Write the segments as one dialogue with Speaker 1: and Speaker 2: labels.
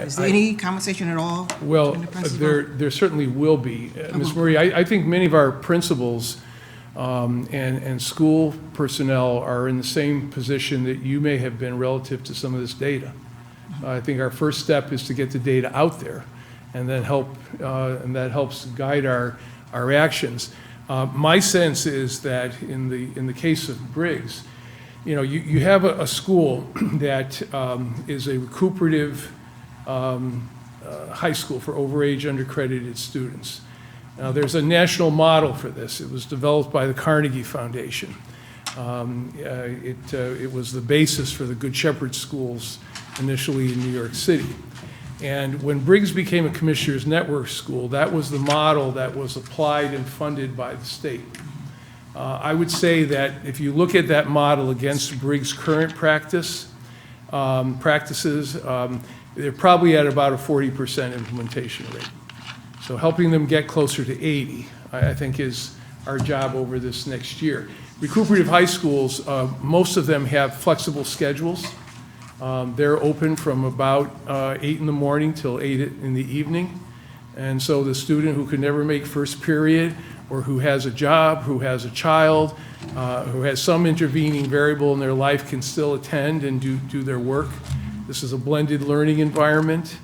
Speaker 1: Is there any conversation at all?
Speaker 2: Well,
Speaker 1: between the principal?
Speaker 2: there certainly will be. Ms. Marie, I think many of our principals and school personnel are in the same position that you may have been relative to some of this data. I think our first step is to get the data out there, and then and that helps guide our actions. My sense is that in the case of Briggs, you have a school that is a recuperative high school for overage undercredited students. Now, there's a national model for this. It was developed by the Carnegie Foundation. It was the basis for the Good Shepherd schools initially in New York City. And when Briggs became a Commissioners Network school, that was the model that was applied and funded by the state. I would say that if you look at that model against Briggs' current practices, they're probably at about a 40% implementation rate. So helping them get closer to 80, I think, is our job over this next year. Recuperative high schools, most of them have flexible schedules. They're open from about 8 in the morning till 8 in the evening. And so the student who could never make first period, or who has a job, who has a child, who has some intervening variable in their life, can still attend and do their work. This is a blended learning environment.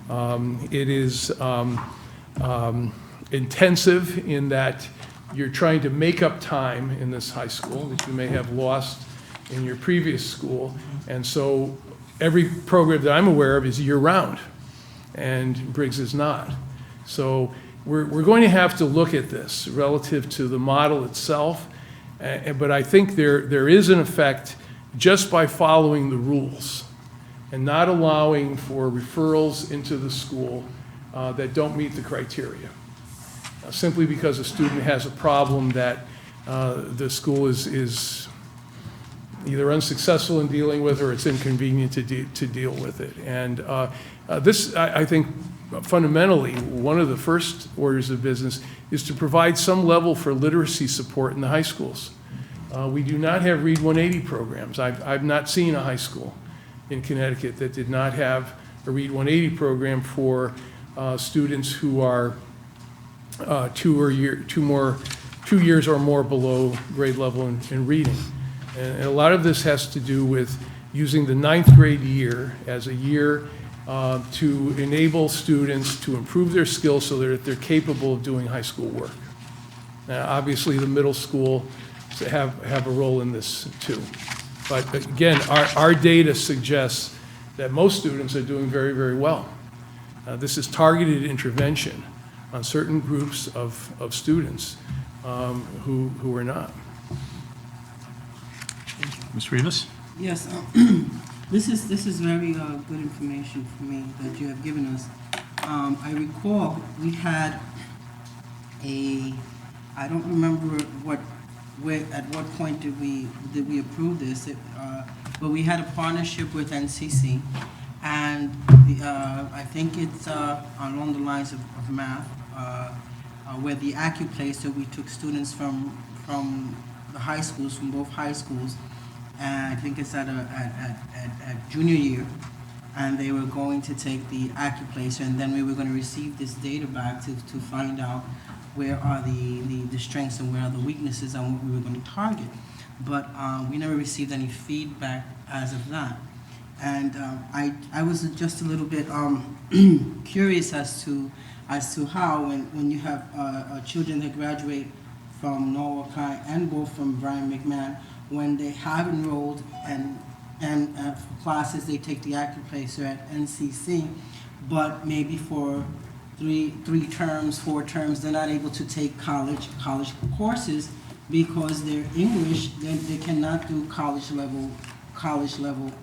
Speaker 2: It is intensive in that you're trying to make up time in this high school that you may have lost in your previous school. And so every program that I'm aware of is year-round, and Briggs is not. So we're going to have to look at this relative to the model itself, but I think there is an effect just by following the rules and not allowing for referrals into the school that don't meet the criteria. Simply because a student has a problem that the school is either unsuccessful in dealing with, or it's inconvenient to deal with it. And this, I think, fundamentally, one of the first orders of business is to provide some level for literacy support in the high schools. We do not have Read 180 programs. I've not seen a high school in Connecticut that did not have a Read 180 program for students who are 2 years or more below grade level in reading. And a lot of this has to do with using the 9th grade year as a year to enable students to improve their skills so that they're capable of doing high school work. Now, obviously, the middle school have a role in this too. But again, our data suggests that most students are doing very, very well. This is targeted intervention on certain groups of students who are not.
Speaker 3: Ms. Rivas?
Speaker 4: Yes, this is very good information for me that you have given us. I recall we had I don't remember at what point did we approve this, but we had a partnership with NCC, and I think it's along the lines of math, where the AccuPlacer, we took students from the high schools, from both high schools, and I think it's at junior year, and they were going to take the AccuPlacer, and then we were going to receive this data back to find out where are the strengths and where are the weaknesses and what we were going to target. But we never received any feedback as of that. And I was just a little bit curious as to how when you have children that graduate from Norwalk High and both from Brian McMahon, when they have enrolled and for classes they take the AccuPlacer at NCC, but maybe for three terms, 4 terms, they're not able to take college courses because their English, they cannot do college level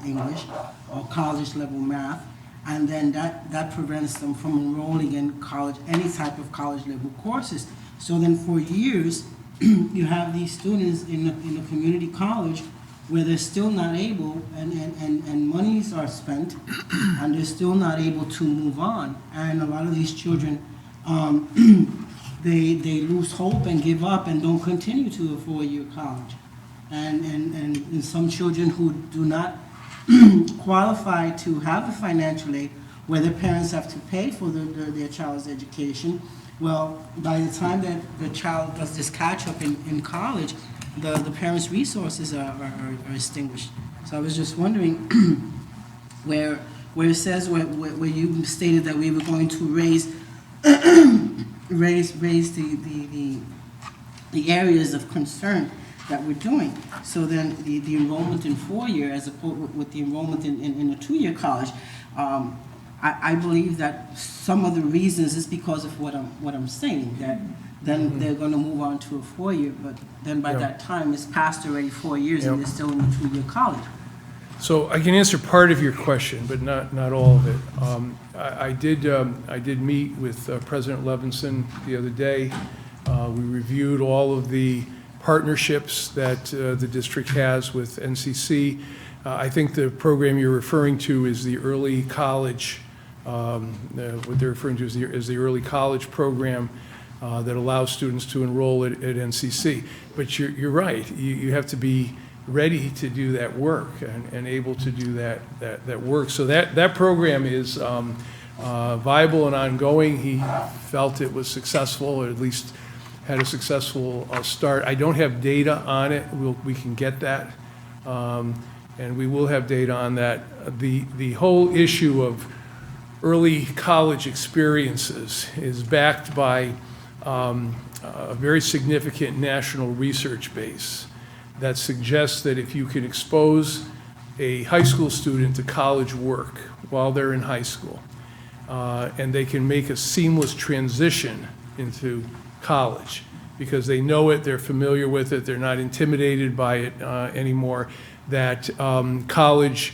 Speaker 4: English or college level math, and then that prevents them from enrolling in college, any type of college level courses. So then for years, you have these students in a community college where they're still not able, and monies are spent, and they're still not able to move on. And a lot of these children, they lose hope and give up and don't continue to a 4-year college. And some children who do not qualify to have the financial aid where the parents have to pay for their child's education. Well, by the time that the child does this catch-up in college, the parents' resources are extinguished. So I was just wondering where it says, where you stated that we were going to raise the areas of concern that we're doing. So then the enrollment in 4-year as opposed with the enrollment in a 2-year college, I believe that some of the reasons is because of what I'm saying, that then they're going to move on to a 4-year, but then by that time it's past already 4 years and they're still in a 2-year college.
Speaker 2: So I can answer part of your question, but not all of it. I did meet with President Levinson the other day. We reviewed all of the partnerships that the district has with NCC. I think the program you're referring to is the early college, what they're referring to is the early college program that allows students to enroll at NCC. But you're right, you have to be ready to do that work and able to do that work. So that program is viable and ongoing. He felt it was successful, or at least had a successful start. I don't have data on it. We can get that, and we will have data on that. The whole issue of early college experiences is backed by a very significant national research base that suggests that if you can expose a high school student to college work while they're in high school, and they can make a seamless transition into college because they know it, they're familiar with it, they're not intimidated by it anymore, that college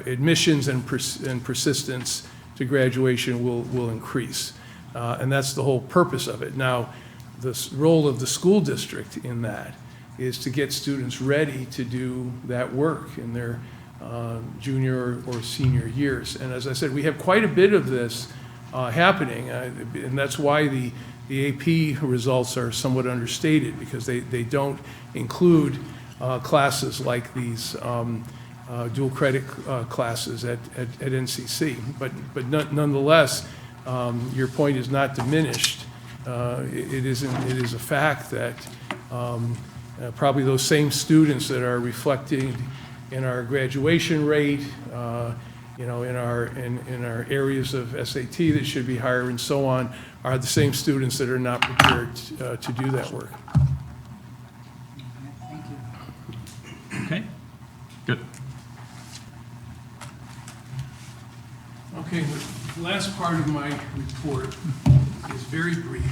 Speaker 2: admissions and persistence to graduation will increase. And that's the whole purpose of it. Now, the role of the school district in that is to get students ready to do that work in their junior or senior years. And as I said, we have quite a bit of this happening, and that's why the AP results are somewhat understated, because they don't include classes like these dual credit classes at NCC. But nonetheless, your point is not diminished. It is a fact that probably those same students that are reflected in our graduation rate, in our areas of SAT that should be higher and so on, are the same students that are not prepared to do that work.
Speaker 4: Thank you.
Speaker 3: Okay, good.
Speaker 2: Okay, the last part of my report is very brief.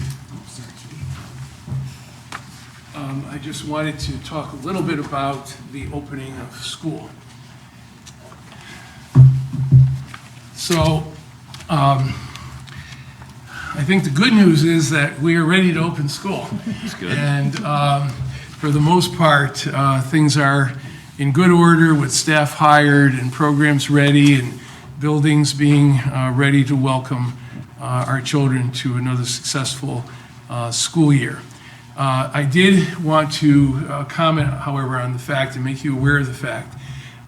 Speaker 2: I just wanted to talk a little bit about the opening of school. So, I think the good news is that we are ready to open school.
Speaker 3: That's good.
Speaker 2: And for the most part, things are in good order with staff hired and programs ready and buildings being ready to welcome our children to another successful school year. I did want to comment, however, on the fact and make you aware of the fact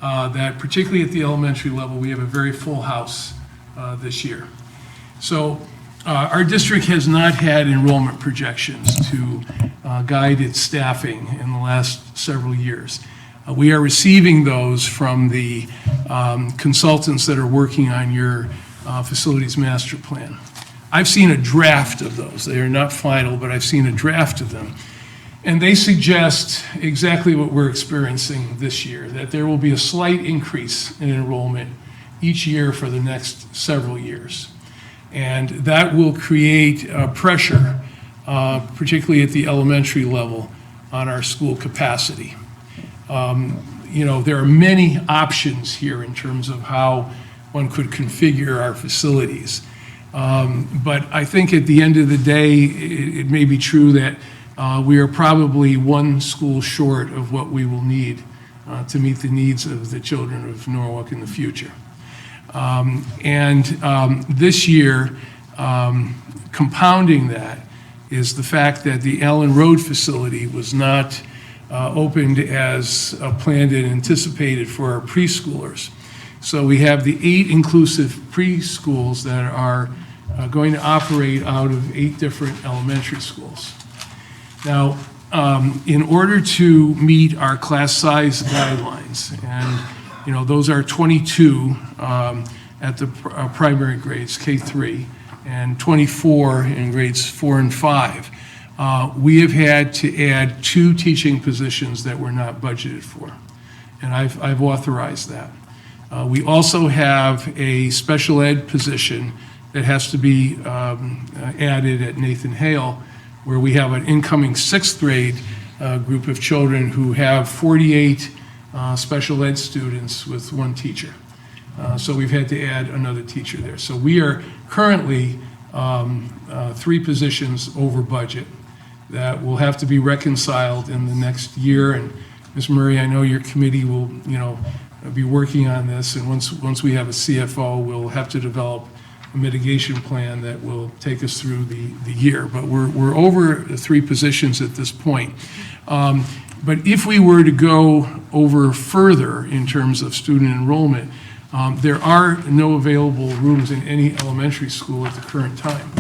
Speaker 2: that particularly at the elementary level, we have a very full house this year. So our district has not had enrollment projections to guide its staffing in the last several years. We are receiving those from the consultants that are working on your facilities master plan. I've seen a draft of those. They are not final, but I've seen a draft of them. And they suggest exactly what we're experiencing this year, that there will be a slight increase in enrollment each year for the next several years. And that will create pressure, particularly at the elementary level, on our school capacity. There are many options here in terms of how one could configure our facilities. But I think at the end of the day, it may be true that we are probably one school short of what we will need to meet the needs of the children of Norwalk in the future. This year, compounding that is the fact that the Allen Road facility was not opened as planned and anticipated for our preschoolers. So we have the 8 inclusive preschools that are going to operate out of 8 different elementary schools. Now, in order to meet our class size guidelines, and, you know, those are 22 at the primary grades, K-3, and 24 in grades 4 and 5. We have had to add 2 teaching positions that were not budgeted for, and I've authorized that. We also have a special ed position that has to be added at Nathan Hale, where we have an incoming 6th grade group of children who have 48 special ed students with 1 teacher. So we've had to add another teacher there. So we are currently 3 positions over budget that will have to be reconciled in the next year. And Ms. Murray, I know your committee will, you know, be working on this. And once we have a CFO, we'll have to develop a mitigation plan that will take us through the year. But we're over the 3 positions at this point. But if we were to go over further in terms of student enrollment, there are no available rooms in any elementary school at the current time,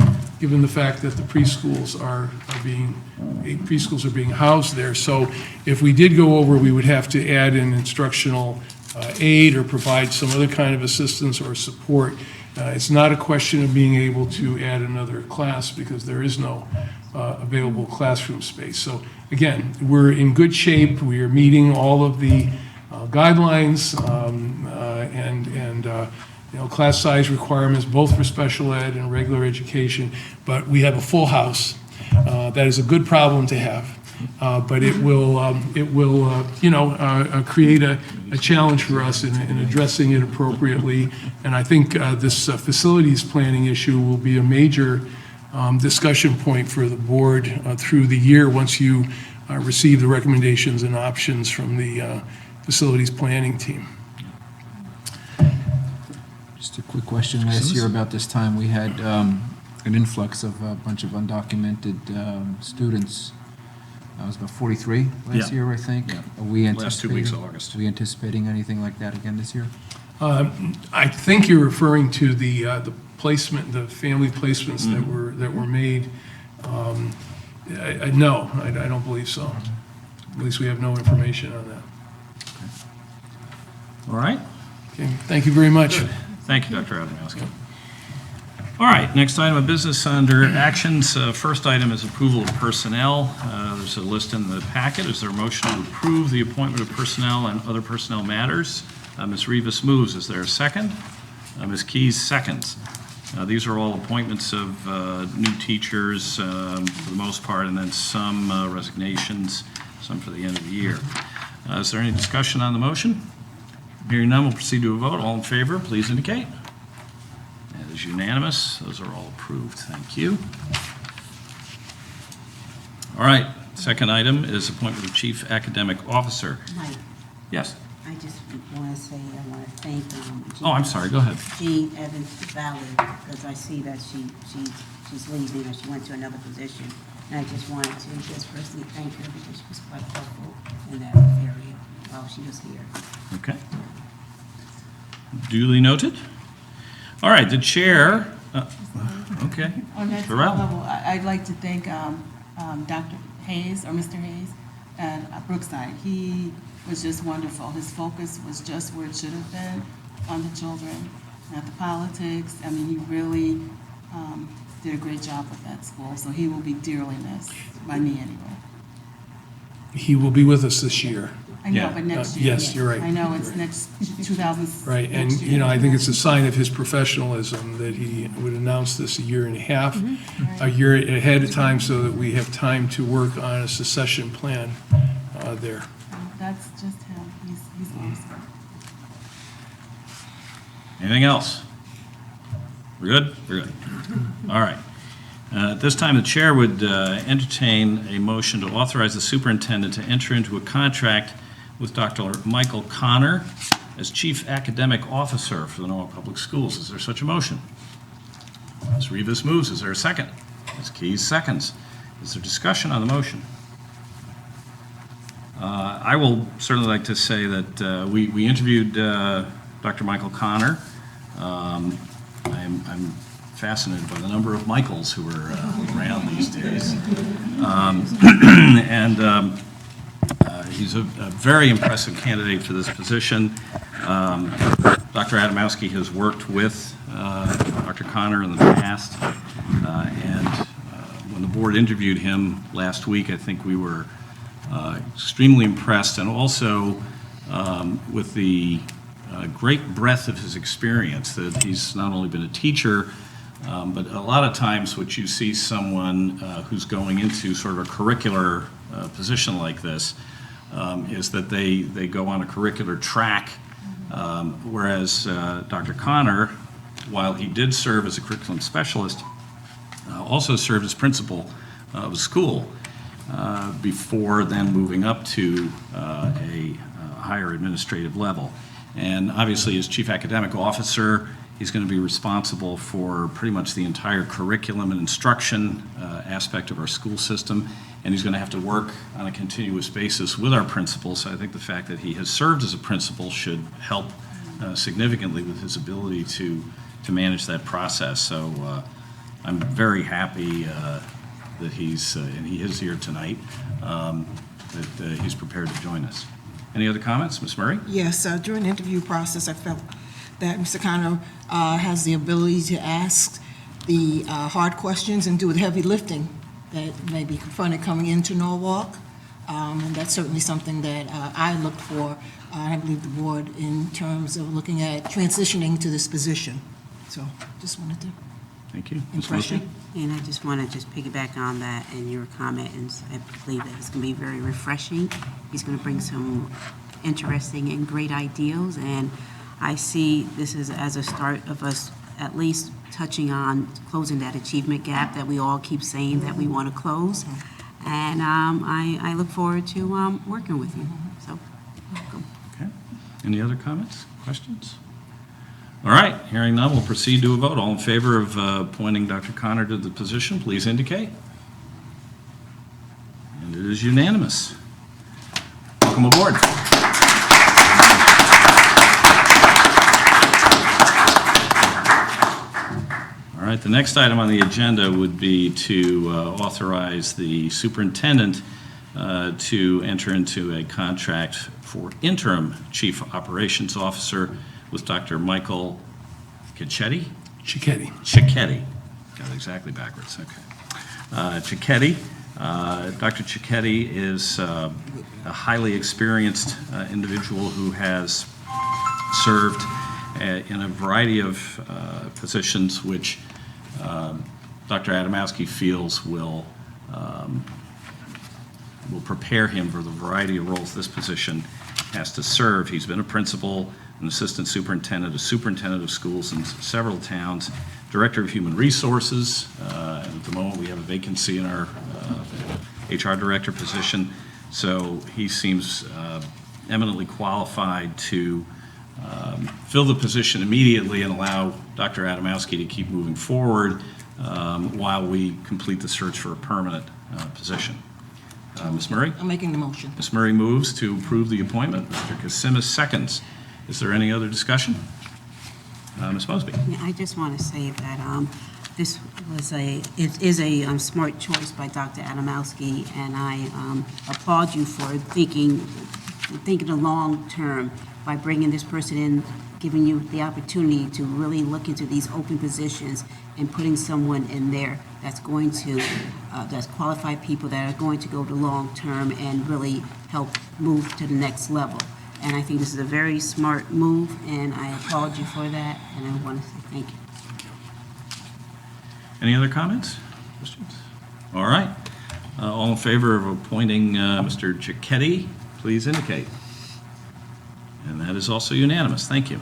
Speaker 2: given the fact that the preschools are being housed there. So if we did go over, we would have to add an instructional aid or provide some other kind of assistance or support. It's not a question of being able to add another class because there is no available classroom space. So again, we're in good shape. We are meeting all of the guidelines and you know, class size requirements, both for special ed and regular education. But we have a full house. That is a good problem to have. But it will you know, create a challenge for us in addressing it appropriately. And I think this facilities planning issue will be a major discussion point for the board through the year once you receive the recommendations and options from the facilities planning team.
Speaker 3: Just a quick question. Last year about this time, we had an influx of a bunch of undocumented students. It was about 43 last year, I think.
Speaker 5: Yeah.
Speaker 3: Are we
Speaker 5: Last 2 weeks of August.
Speaker 3: Are we anticipating anything like that again this year?
Speaker 2: I think you're referring to the placement, the family placements that were made. No, I don't believe so. At least we have no information on that.
Speaker 5: All right.
Speaker 2: Okay, thank you very much.
Speaker 5: Thank you, Dr. Adamowski. All right, next item of business under actions. First item is approval of personnel. There's a list in the packet. Is there a motion to approve the appointment of personnel and other personnel matters? Ms. Rivas moves. Is there a second? Ms. Keys seconds. These are all appointments of new teachers for the most part, and then some resignations, some for the end of the year. Is there any discussion on the motion? Hearing none, we'll proceed to a vote. All in favor, please indicate. It is unanimous. Those are all approved. Thank you. All right, second item is appointment of Chief Academic Officer.
Speaker 6: Mike,
Speaker 5: Yes.
Speaker 6: I just want to say, I want to thank Jean.
Speaker 5: Oh, I'm sorry. Go ahead.
Speaker 6: Jean Evans Valley, because I see that she's leaving or she went to another position. And I just wanted to just personally thank her because she was quite helpful in that area while she was here.
Speaker 5: Okay. Duly noted. All right, the chair, okay.
Speaker 7: On that
Speaker 5: Farrell.
Speaker 7: level, I'd like to thank Dr. Hayes, or Mr. Hayes, at Brookside. He was just wonderful. His focus was just where it should have been, on the children, not the politics. I mean, he really did a great job with that school, so he will be dearly missed, by me anyway.
Speaker 2: He will be with us this year.
Speaker 7: I know,
Speaker 5: Yeah.
Speaker 7: but next year.
Speaker 2: Yes, you're right.
Speaker 7: I know, it's next 2000.
Speaker 2: Right, and,
Speaker 7: next year.
Speaker 2: you know, I think it's a sign of his professionalism that he would announce this a year and a half, a year ahead of time, so that we have time to work on a succession plan there.
Speaker 7: That's just him. He's awesome.
Speaker 5: Anything else? We're good? We're good. All right. At this time, the chair would entertain a motion to authorize the superintendent to enter into a contract with Dr. Michael Connor as Chief Academic Officer for the Norwalk Public Schools. Is there such a motion? Ms. Rivas moves. Is there a second? Ms. Keys seconds. Is there discussion on the motion? I will certainly like to say that we interviewed Dr. Michael Connor. I'm fascinated by the number of Michaels who are around these days. He's a very impressive candidate for this position. Dr. Adamowski has worked with Dr. Connor in the past, and when the board interviewed him last week, I think we were extremely impressed, and also with the great breadth of his experience, that he's not only been a teacher, but a lot of times what you see someone who's going into sort of a curricular position like this is that they go on a curricular track, whereas Dr. Connor, while he did serve as a curriculum specialist, also served as principal of a school before then moving up to a higher administrative level. And obviously, as chief academic officer, he's going to be responsible for pretty much the entire curriculum and instruction aspect of our school system, and he's going to have to work on a continuous basis with our principals. So I think the fact that he has served as a principal should help significantly with his ability to manage that process. So I'm very happy that he's, and he is here tonight, that he's prepared to join us. Any other comments, Ms. Murray?
Speaker 1: Yes, during the interview process, I felt that Mr. Connor has the ability to ask the hard questions and do the heavy lifting that may be confronted coming into Norwalk. And that's certainly something that I looked for, I believe the board, in terms of looking at transitioning to this position. So just wanted to
Speaker 5: Thank you. Ms.
Speaker 1: impress you.
Speaker 5: Mosby?
Speaker 6: And I just want to just piggyback on that and your comment, and I believe that it's going to be very refreshing. He's going to bring some interesting and great ideas, and I see this as a start of us at least touching on closing that achievement gap that we all keep saying that we want to close. And I look forward to working with you. So, welcome.
Speaker 5: Okay. Any other comments, questions? All right, hearing none, we'll proceed to a vote. All in favor of appointing Dr. Connor to the position, please indicate. And it is unanimous. Welcome aboard. All right, the next item on the agenda would be to authorize the superintendent to enter into a contract for interim chief operations officer with Dr. Michael Cicchetti? Cicchetti. Got it exactly backwards, okay. Cicchetti. Dr. Cicchetti is a highly experienced individual who has served in a variety of positions which Dr. Adamowski feels will prepare him for the variety of roles this position has to serve. He's been a principal, an assistant superintendent, a superintendent of schools in several towns, director of human resources, and at the moment we have a vacancy in our HR director position. So he seems eminently qualified to fill the position immediately and allow Dr. Adamowski to keep moving forward while we complete the search for a permanent position. Ms. Murray?
Speaker 1: I'm making the motion.
Speaker 5: Ms. Murray moves to approve the appointment. Mr. Kasimis seconds. Is there any other discussion? Ms. Mosby?
Speaker 6: Yeah, I just want to say that this was it is a smart choice by Dr. Adamowski, and I applaud you for thinking the long term by bringing this person in, giving you the opportunity to really look into these open positions and putting someone in there that's going to, that's qualified people that are going to go to long term and really help move to the next level. And I think this is a very smart move, and I applaud you for that, and I want to say thank you.
Speaker 5: Any other comments? Questions? All right. All in favor of appointing Mr. Cicchetti, please indicate. And that is also unanimous. Thank you.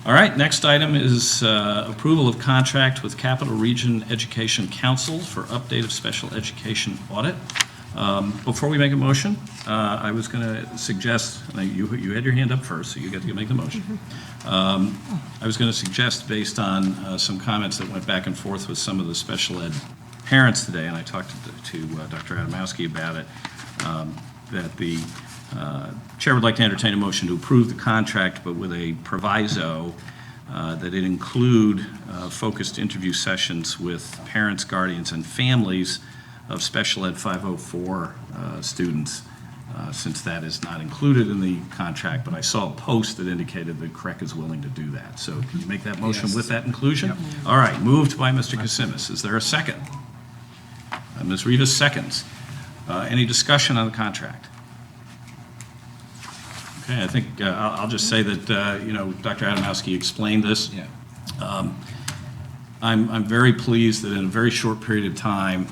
Speaker 5: All right, next item is approval of contract with Capital Region Education Council for update of special education audit. Before we make a motion, I was going to suggest, you had your hand up first, so you get to make the motion. I was going to suggest, based on some comments that went back and forth with some of the special ed parents today, and I talked to Dr. Adamowski about it, that the Chair would like to entertain a motion to approve the contract, but with a proviso that it include focused interview sessions with parents, guardians, and families of Special Ed 504 students, since that is not included in the contract, but I saw a post that indicated that CREC is willing to do that. So can you make that motion
Speaker 3: Yes.
Speaker 5: with that inclusion?
Speaker 3: Yep.
Speaker 5: All right, moved by Mr. Kasimis. Is there a second? Ms. Rivas seconds. Any discussion on the contract? Okay, I think I'll just say that, Dr. Adamowski explained this.
Speaker 3: Yeah.
Speaker 5: I'm very pleased that in a very short period of time,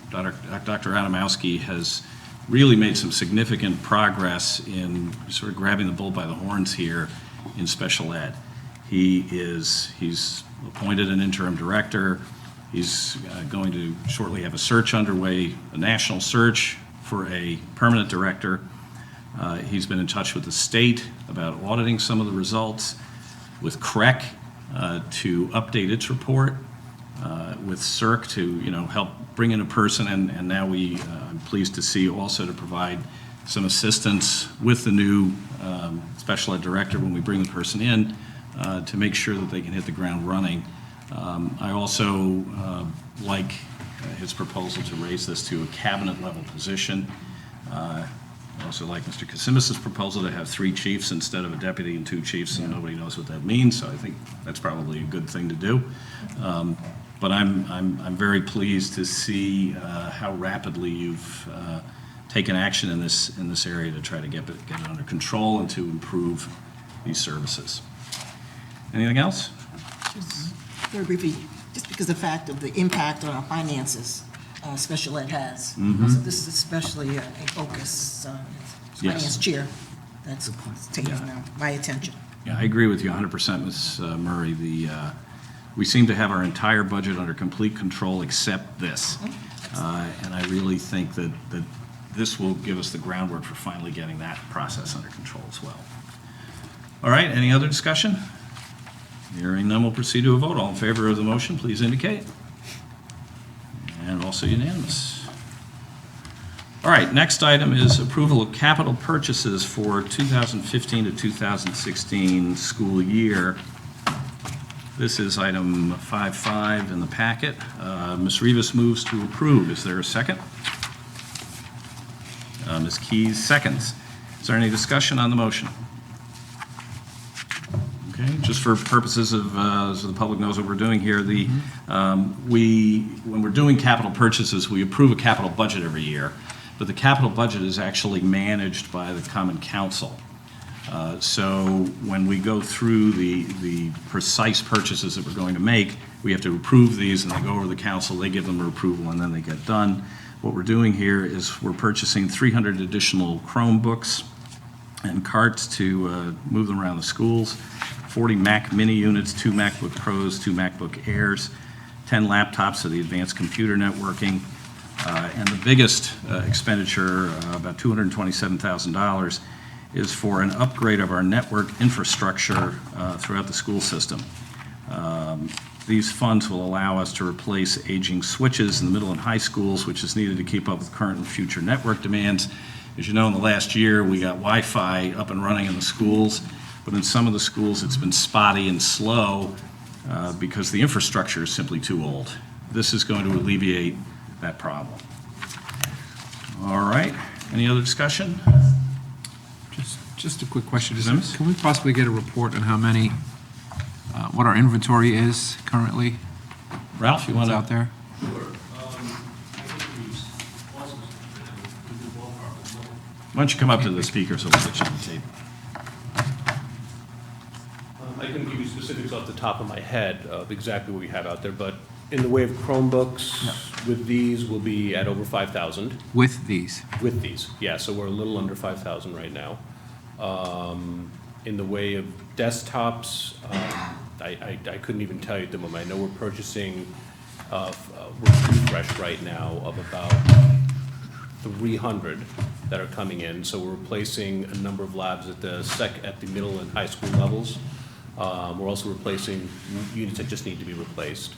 Speaker 5: Dr. Adamowski has really made some significant progress in sort of grabbing the bull by the horns here in special ed. He's appointed an interim director. He's going to shortly have a search underway, a national search for a permanent director. He's been in touch with the state about auditing some of the results, with CREC to update its report, with CERC to help bring in a person, and now I'm pleased to see also to provide some assistance with the new special ed director when we bring the person in to make sure that they can hit the ground running. I also like his proposal to raise this to a cabinet level position. I also like Mr. Kasimis's proposal to have 3 chiefs instead of a deputy and 2 chiefs, and nobody knows what that means, so I think that's probably a good thing to do. But I'm very pleased to see how rapidly you've taken action in this area to try to get it under control and to improve these services. Anything else?
Speaker 1: Very briefly, just because of the fact of the impact on our finances special ed has. So this is especially a focus, finance chair that's taking my attention.
Speaker 5: Yeah, I agree with you 100%, Ms. Murray. We seem to have our entire budget under complete control except this. And I really think that this will give us the groundwork for finally getting that process under control as well. All right, any other discussion? Hearing none, we'll proceed to a vote. All in favor of the motion, please indicate. And also unanimous. All right, next item is approval of capital purchases for 2015 to 2016 school year. This is item 5.5 in the packet. Ms. Rivas moves to approve. Is there a second? Ms. Keys seconds. Is there any discussion on the motion? Okay, just for purposes of, so the public knows what we're doing here, when we're doing capital purchases, we approve a capital budget every year, but the capital budget is actually managed by the Common Council. So when we go through the precise purchases that we're going to make, we have to approve these, and they go over to the council, they give them their approval, and then they get done. What we're doing here is we're purchasing 300 additional Chromebooks and carts to move them around the schools, 40 Mac Mini units, 2 MacBook Pros, 2 MacBook Airs, 10 laptops for the advanced computer networking, and the biggest expenditure, about $227,000, is for an upgrade of our network infrastructure throughout the school system. These funds will allow us to replace aging switches in the middle and high schools, which is needed to keep up with current and future network demands. As you know, in the last year, we got Wi-Fi up and running in the schools, but in some of the schools, it's been spotty and slow because the infrastructure is simply too old. This is going to alleviate that problem. All right, any other discussion?
Speaker 3: Just a quick question.
Speaker 5: Sims?
Speaker 3: Can we possibly get a report on how many, what our inventory is currently?
Speaker 5: Ralph, you want
Speaker 3: What's
Speaker 5: to?
Speaker 3: out there?
Speaker 5: Why don't you come up to the speaker so we'll get you on the tape?
Speaker 8: I couldn't give you specifics off the top of my head of exactly what we have out there, but in the way of Chromebooks, with these, we'll be at over 5,000.
Speaker 3: With these?
Speaker 8: With these, yeah, so we're a little under 5,000 right now. In the way of desktops, I couldn't even tell you at the moment. I know we're purchasing, we're refresh right now of about 300 that are coming in. So we're replacing a number of labs at the middle and high school levels. We're also replacing units that just need to be replaced.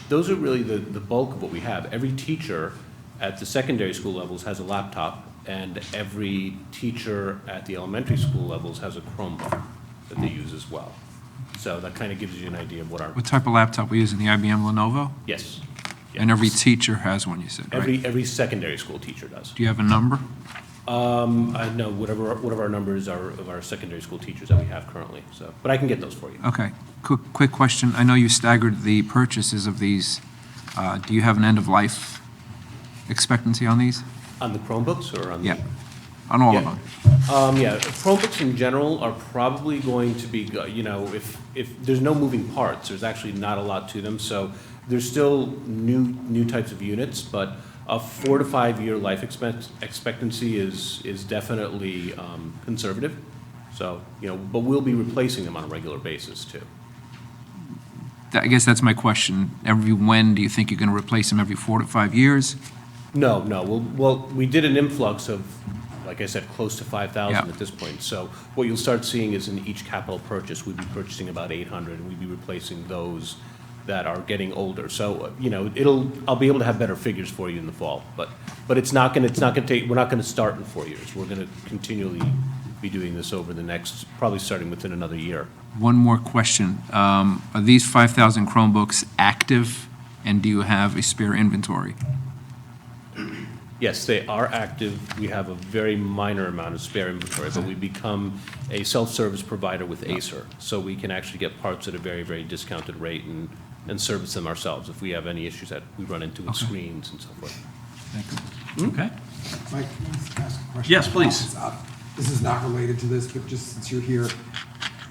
Speaker 8: Those are really the bulk of what we have. Every teacher at the secondary school levels has a laptop and every teacher at the elementary school levels has a Chromebook that they use as well. So that kind of gives you an idea of what our,
Speaker 3: What type of laptop we using, the IBM Lenovo?
Speaker 8: yes.
Speaker 3: And every teacher has one, you said, right?
Speaker 8: Every secondary school teacher does.
Speaker 3: Do you have a number?
Speaker 8: I know whatever our numbers are of our secondary school teachers that we have currently, so, but I can get those for you.
Speaker 3: Okay. Quick question. I know you staggered the purchases of these. Do you have an end-of-life expectancy on these?
Speaker 8: On the Chromebooks or on the?
Speaker 3: Yeah, on all of
Speaker 8: Yeah.
Speaker 3: them.
Speaker 8: Yeah, Chromebooks in general are probably going to be, if there's no moving parts, there's actually not a lot to them. So there's still new types of units, but a 4 to 5 year life expectancy is definitely conservative. So, but we'll be replacing them on a regular basis too.
Speaker 3: I guess that's my question. When do you think you're going to replace them? Every 4 to 5 years?
Speaker 8: No. Well, we did an influx of, like I said, close to 5,000
Speaker 3: Yeah.
Speaker 8: at this point. So what you'll start seeing is in each capital purchase, we'd be purchasing about 800, and we'd be replacing those that are getting older. So, I'll be able to have better figures for you in the fall. But it's not gonna take, we're not gonna start in 4 years. We're gonna continually be doing this over the next, probably starting within another year.
Speaker 3: One more question. Are these 5,000 Chromebooks active, and do you have a spare inventory?
Speaker 8: Yes, they are active. We have a very minor amount of spare inventory, but we've become a self-service provider with Acer. So we can actually get parts at a very, very discounted rate and service them ourselves if we have any issues that we run into with screens and so forth.
Speaker 5: Okay.
Speaker 9: Mike, can I ask a question?
Speaker 5: Yes, please.
Speaker 9: This is not related to this, but just since you're here,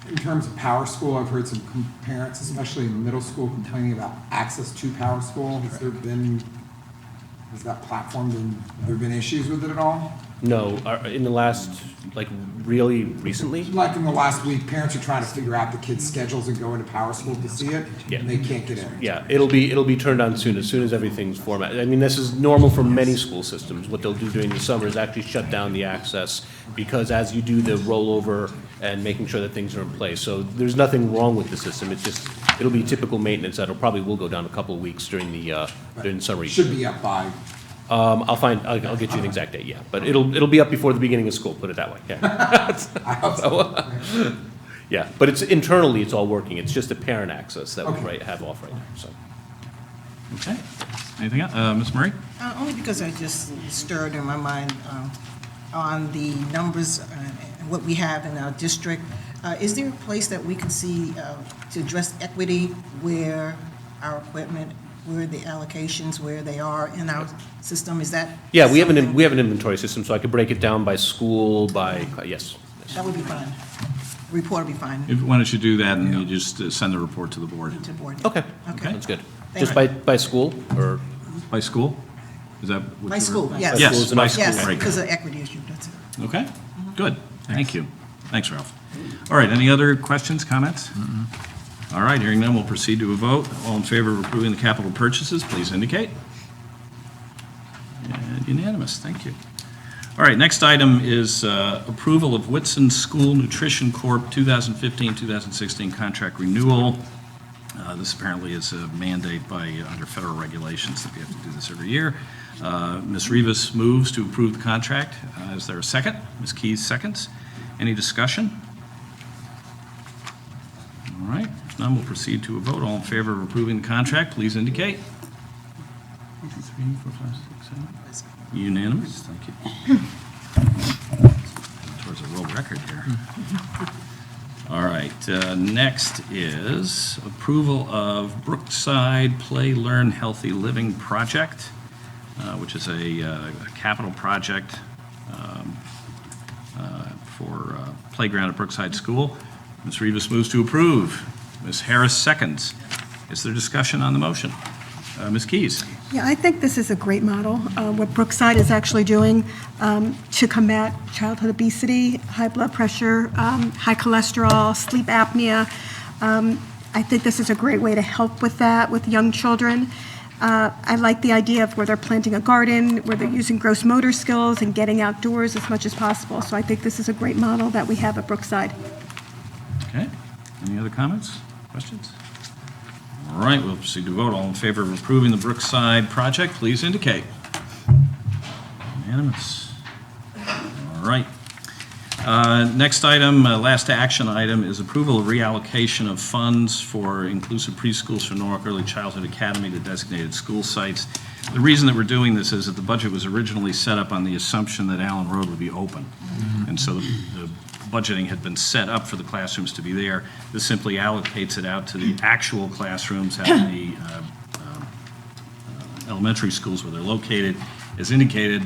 Speaker 9: in terms of Power School, I've heard some parents, especially in middle school, complaining about access to Power School. Has that platform have there been issues with it at all?
Speaker 8: No, in the last, really recently?
Speaker 9: Like in the last week, parents are trying to figure out the kids' schedules and go into Power School to see it,
Speaker 8: Yeah.
Speaker 9: and they can't get in.
Speaker 8: Yeah, it'll be turned on soon as everything's formatted. I mean, this is normal for many school systems. What they'll do during the summer is actually shut down the access, because as you do the rollover and making sure that things are in place. So there's nothing wrong with the system. It's just, it'll be typical maintenance that will go down a couple of weeks during the summer.
Speaker 9: It should be up by,
Speaker 8: I'll get you an exact date, yeah. But it'll be up before the beginning of school, put it that way, yeah.
Speaker 9: I hope so.
Speaker 8: Yeah, but internally, it's all working. It's just a parent access that we
Speaker 9: Okay.
Speaker 8: have off right now, so.
Speaker 5: Okay. Anything else? Ms. Murray?
Speaker 1: Only because I just stirred in my mind on the numbers and what we have in our district. Is there a place that we can see to address equity where our equipment, where the allocations, where they are in our system? Is that?
Speaker 8: Yeah, we have
Speaker 1: something-
Speaker 8: we have an inventory system, so I could break it down by school, yes.
Speaker 1: That would be fine. Report would be fine
Speaker 5: Why don't you do that, and you just send the report to the board?
Speaker 1: to board.
Speaker 8: Okay,
Speaker 1: Okay.
Speaker 8: that's good.
Speaker 1: Thank
Speaker 8: Just
Speaker 1: you.
Speaker 8: by school, or?
Speaker 5: By school? Is that what
Speaker 1: By
Speaker 5: you-
Speaker 1: school, yes.
Speaker 5: Yes,
Speaker 8: Schools and
Speaker 5: by
Speaker 8: by
Speaker 5: school,
Speaker 1: Yes,
Speaker 5: right.
Speaker 1: because of equity issue, that's it.
Speaker 5: Okay, good. Thank you. Thanks, Ralph. All right, any other questions, comments? All right, hearing none, we'll proceed to a vote. All in favor of approving the capital purchases, please indicate. And unanimous, thank you. All right, next item is approval of Whitson School Nutrition Corp. 2015-2016 contract renewal. This apparently is a mandate under federal regulations that we have to do this every year. Ms. Rivas moves to approve the contract. Is there a second? Ms. Keys seconds. Any discussion? All right, if none, we'll proceed to a vote. All in favor of approving the contract, please indicate. 1, 2, 3, 4, 5, 6, 7. Unanimous, thank you. Towards a world record here. All right, next is approval of Brookside Play, Learn, Healthy Living Project, which is a capital project for playground at Brookside School. Ms. Rivas moves to approve. Ms. Harris seconds. Is there discussion on the motion? Ms. Keys?
Speaker 10: Yeah, I think this is a great model, what Brookside is actually doing to combat childhood obesity, high blood pressure, high cholesterol, sleep apnea. I think this is a great way to help with that with young children. I like the idea of where they're planting a garden, where they're using gross motor skills and getting outdoors as much as possible. So I think this is a great model that we have at Brookside.
Speaker 5: Okay, any other comments, questions? All right, we'll proceed to vote. All in favor of approving the Brookside project, please indicate. Unanimous. All right. Next item, last action item, is approval of reallocation of funds for inclusive preschools for Norwalk Early Childhood Academy to designated school sites. The reason that we're doing this is that the budget was originally set up on the assumption that Allen Road would be open. And so the budgeting had been set up for the classrooms to be there. This simply allocates it out to the actual classrooms out in the elementary schools where they're located. As indicated,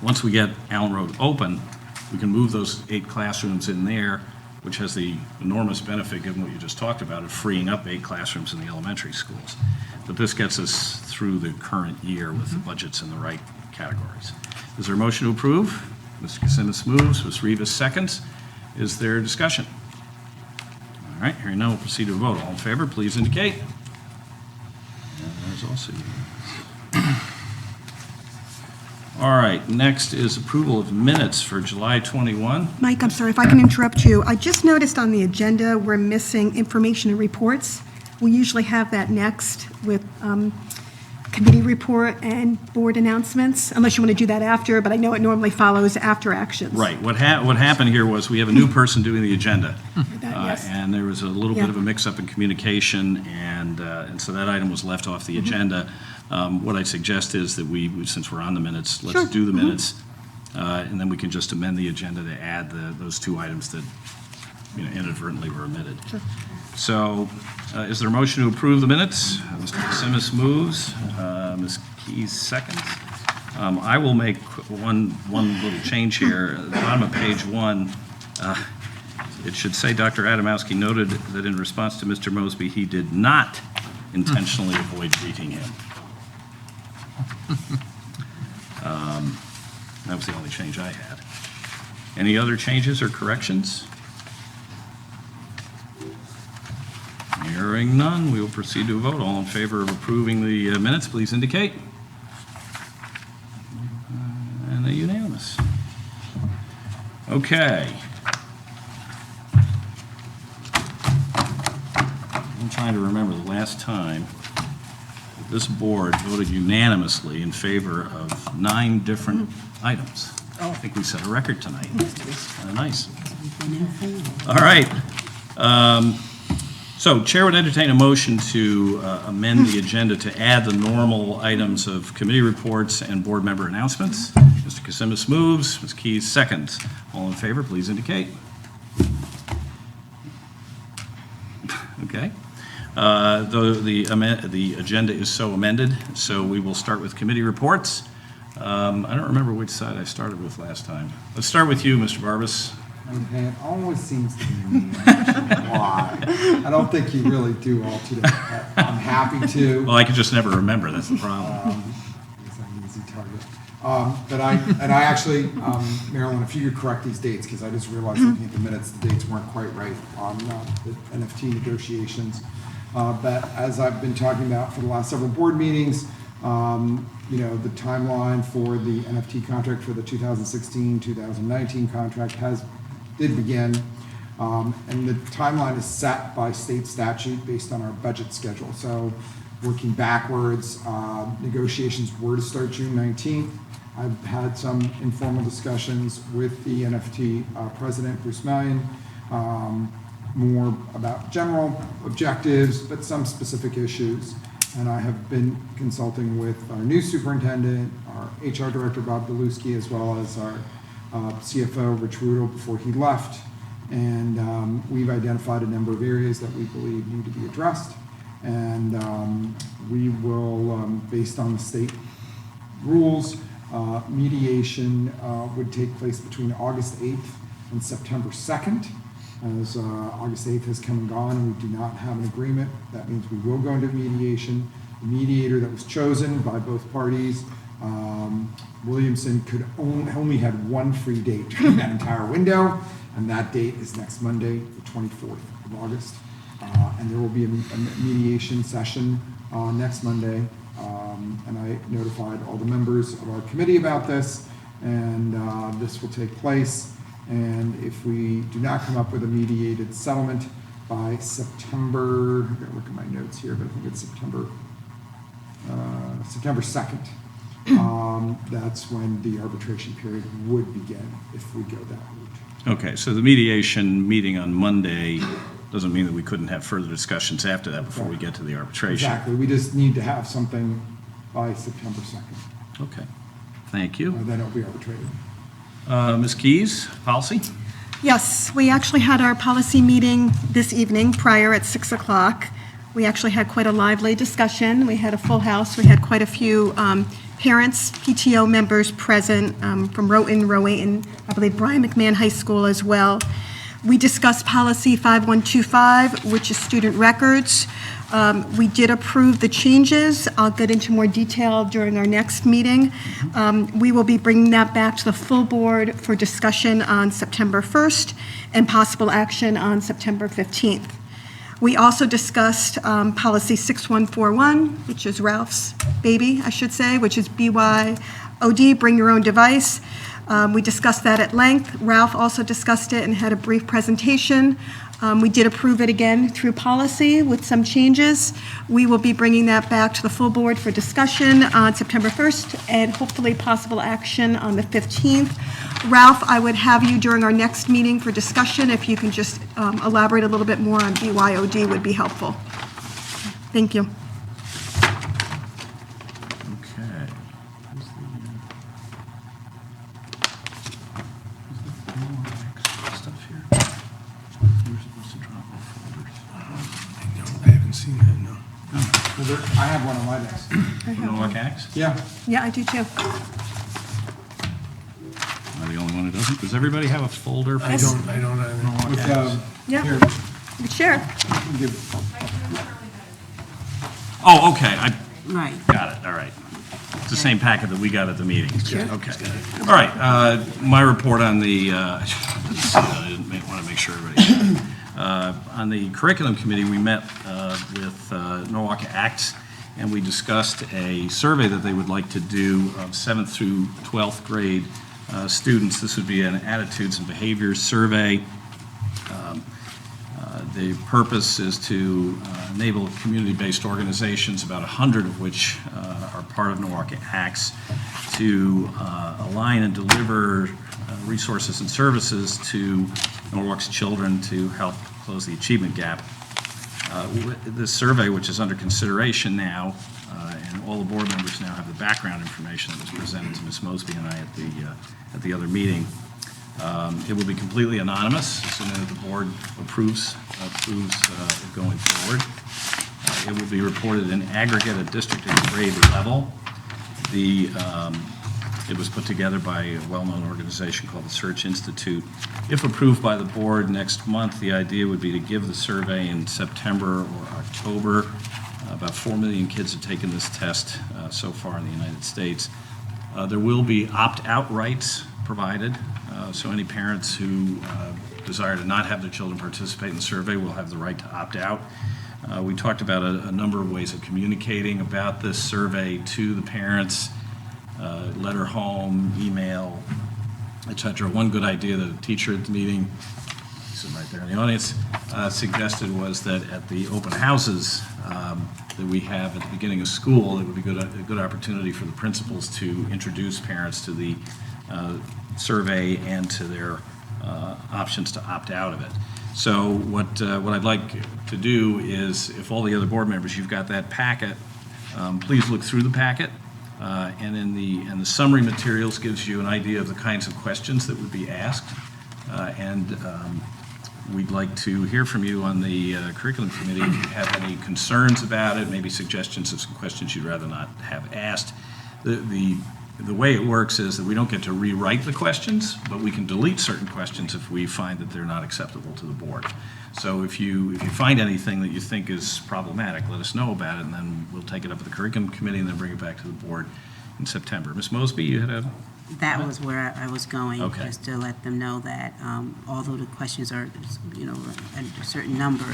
Speaker 5: once we get Allen Road open, we can move those 8 classrooms in there, which has the enormous benefit, given what you just talked about, of freeing up 8 classrooms in the elementary schools. But this gets us through the current year with the budgets in the right categories. Is there a motion to approve? Mr. Kasimis moves, Ms. Rivas seconds. Is there discussion? All right, hearing none, we'll proceed to a vote. All in favor, please indicate. And there's also unanimous. All right, next is approval of minutes for July 21.
Speaker 10: Mike, I'm sorry if I can interrupt you. I just noticed on the agenda, we're missing information and reports. We usually have that next with committee report and board announcements, unless you want to do that after, but I know it normally follows after actions.
Speaker 5: Right, what happened here was we have a new person doing the agenda.
Speaker 10: Yes.
Speaker 5: And there was a little bit
Speaker 10: Yeah.
Speaker 5: of a mix-up in communication, and so that item was left off the agenda. What I suggest is that since we're on the minutes, let's
Speaker 10: Sure.
Speaker 5: do the minutes, and then we can just amend the agenda to add those 2 items that inadvertently were omitted. So, is there a motion to approve the minutes? Mr. Kasimis moves, Ms. Keys seconds. I will make one little change here. At the bottom of page 1, it should say Dr. Adamowski noted that in response to Mr. Mosby, he did not intentionally avoid greeting him. That was the only change I had. Any other changes or corrections? Hearing none, we will proceed to a vote. All in favor of approving the minutes, please indicate. And a unanimous. Okay. I'm trying to remember the last time this board voted unanimously in favor of 9 different items. I think we set a record tonight. Nice. All right. So Chair would entertain a motion to amend the agenda to add the normal items of committee reports and board member announcements. Mr. Kasimis moves, Ms. Keys seconds. All in favor, please indicate. Okay. The agenda is so amended, so we will start with committee reports. I don't remember which side I started with last time. Let's start with you, Mr. Barbas.
Speaker 9: Okay, it always seems to be me. Why? I don't think you really do all today. I'm happy to.
Speaker 5: Well, I can just never remember, that's the problem.
Speaker 9: It's an easy target. But I actually, Marilyn, if you could correct these dates, because I just realized looking at the minutes, the dates weren't quite right on the NFT negotiations. But as I've been talking about for the last several board meetings, the timeline for the NFT contract for the 2016-2019 contract did begin. And the timeline is set by state statute based on our budget schedule. So working backwards, negotiations were to start June 19th. I've had some informal discussions with the NFT president, Bruce Mallion, more about general objectives, but some specific issues. And I have been consulting with our new superintendent, our HR director, Bob Beluski, as well as our CFO, Rich Rudel, before he left. And we've identified a number of areas that we believe need to be addressed. And we will, based on the state rules, mediation would take place between August 8th and September 2nd. As August 8th has come and gone and we do not have an agreement, that means we will go into mediation. The mediator that was chosen by both parties, Williamson, only had one free date during that entire window, and that date is next Monday, the 24th of August. And there will be a mediation session next Monday, and I notified all the members of our committee about this, and this will take place. And if we do not come up with a mediated settlement by September, I'm going to look at my notes here, but I think it's September 2nd, that's when the arbitration period would begin if we go that route.
Speaker 5: Okay, so the mediation meeting on Monday doesn't mean that we couldn't have further discussions after that before we get to the arbitration.
Speaker 9: Exactly, we just need to have something by September 2nd,
Speaker 5: Okay, thank you.
Speaker 9: then it'll be arbitrated.
Speaker 5: Ms. Keys, policy?
Speaker 10: Yes, we actually had our policy meeting this evening prior at 6 o'clock. We actually had quite a lively discussion. We had a full house. We had quite a few parents, PTO members present from Rowton, and I believe Brian McMahon High School as well. We discussed policy 5125, which is student records. We did approve the changes. I'll get into more detail during our next meeting. We will be bringing that back to the full board for discussion on September 1st and possible action on September 15th. We also discussed policy 6141, which is Ralph's baby, I should say, which is BYOD, bring your own device. We discussed that at length. Ralph also discussed it and had a brief presentation. We did approve it again through policy with some changes. We will be bringing that back to the full board for discussion on September 1st and hopefully possible action on the 15th. Ralph, I would have you during our next meeting for discussion. If you can just elaborate a little bit more on BYOD would be helpful. Thank you.
Speaker 5: Okay. Stuff here. We're supposed to drop off folders.
Speaker 2: I haven't seen that, no.
Speaker 9: I have one on my desk.
Speaker 5: Norwalk Acts?
Speaker 9: Yeah.
Speaker 10: Yeah, I do too.
Speaker 5: Am I the only one who doesn't? Does everybody have a folder?
Speaker 2: I don't.
Speaker 9: With,
Speaker 10: Yeah.
Speaker 9: here,
Speaker 10: You can share.
Speaker 9: I'll give-
Speaker 5: Oh, okay, I
Speaker 6: Right.
Speaker 5: got it, all right. It's the same packet that we got at the meeting. Okay. All right, my report on the, I didn't want to make sure everybody, on the curriculum committee, we met with Norwalk Acts, and we discussed a survey that they would like to do of 7th through 12th grade students. This would be an attitudes and behaviors survey. The purpose is to enable community-based organizations, about 100 of which are part of Norwalk Acts, to align and deliver resources and services to Norwalk's children to help close the achievement gap. This survey, which is under consideration now, and all the board members now have the background information that was presented to Ms. Mosby and I at the other meeting. It will be completely anonymous, assuming that the board approves it going forward. It will be reported in aggregate at district and grade level. It was put together by a well-known organization called the Search Institute. If approved by the board next month, the idea would be to give the survey in September or October. About 4 million kids have taken this test so far in the United States. There will be opt-out rights provided, so any parents who desire to not have their children participate in the survey will have the right to opt out. We talked about a number of ways of communicating about this survey to the parents, letter home, email, etc. One good idea that a teacher at the meeting, sitting right there in the audience, suggested was that at the open houses that we have at the beginning of school, it would be a good opportunity for the principals to introduce parents to the survey and to their options to opt out of it. So what I'd like to do is, if all the other board members, you've got that packet, please look through the packet. And the summary materials gives you an idea of the kinds of questions that would be asked. We'd like to hear from you on the curriculum committee if you have any concerns about it, maybe suggestions of some questions you'd rather not have asked. The way it works is that we don't get to rewrite the questions, but we can delete certain questions if we find that they're not acceptable to the board. So if you find anything that you think is problematic, let us know about it, and then we'll take it up at the curriculum committee and then bring it back to the board in September. Ms. Mosby, you had a...
Speaker 6: That was where I was going,
Speaker 5: Okay.
Speaker 6: just to let them know that although the questions are, at a certain number,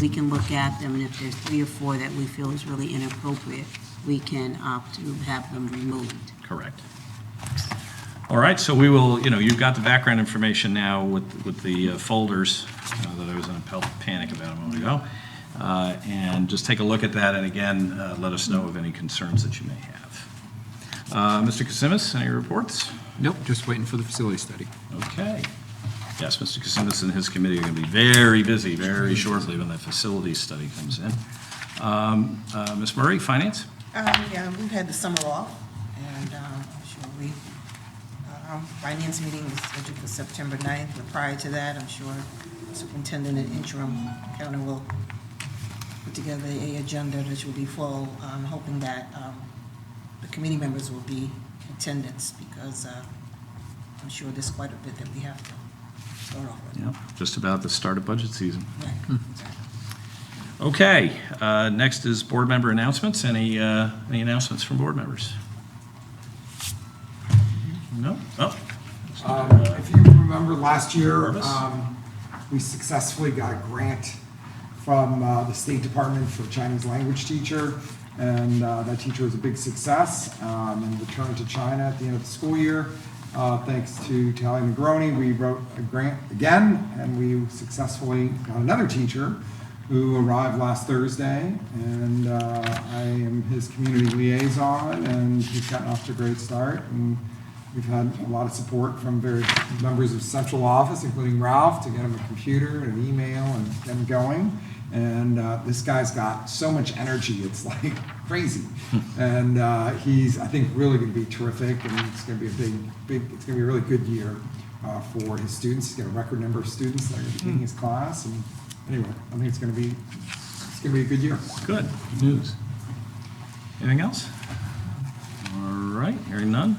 Speaker 6: we can look at them, and if there's 3 or 4 that we feel is really inappropriate, we can opt to have them removed.
Speaker 5: Correct. All right, so we will, you've got the background information now with the folders that I was in a panic about a moment ago. And just take a look at that, and again, let us know of any concerns that you may have. Mr. Kasimis, any reports?
Speaker 3: Nope, just waiting for the facility study.
Speaker 5: Okay. Yes, Mr. Kasimis and his committee are going to be very busy very shortly when the facilities study comes in. Ms. Murray, Finance?
Speaker 1: Yeah, we've had the summer off, and I'm sure our finance meeting is scheduled for September 9th, but prior to that, I'm sure Superintendent and Interim Counter will put together a agenda that will be full. I'm hoping that the committee members will be in attendance, because I'm sure there's quite a bit that we have to start off with.
Speaker 5: Yeah, just about the start of budget season.
Speaker 1: Right, exactly.
Speaker 5: Okay, next is board member announcements. Any announcements from board members? No? Oh,
Speaker 9: If you remember last year,
Speaker 5: Purvis?
Speaker 9: we successfully got a grant from the State Department for a Chinese language teacher, and that teacher was a big success and returned to China at the end of the school year. Thanks to Tally Negroni, we wrote a grant again, and we successfully got another teacher who arrived last Thursday, and I am his community liaison, and he's gotten off to a great start. And we've had a lot of support from various members of central office, including Ralph, to get him a computer and an email and get him going. And this guy's got so much energy, it's like crazy. And he's, I think, really going to be terrific, and it's going to be it's going to be a really good year for his students. He's got a record number of students that are going to be taking his class, and anyway, I think it's going to be a good year.
Speaker 5: good news. Anything else? All right, hearing none.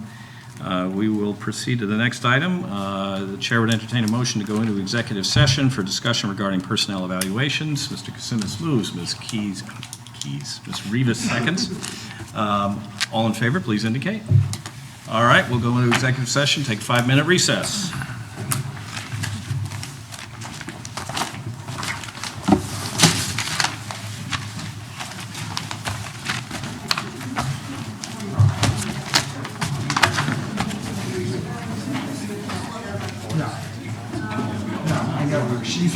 Speaker 5: We will proceed to the next item. The chair would entertain a motion to go into executive session for discussion regarding personnel evaluations. Mr. Kasimis moves, Ms. Ms. Rivas seconds. All in favor, please indicate. All right, we'll go into executive session, take a 5-minute recess.
Speaker 9: I know, she's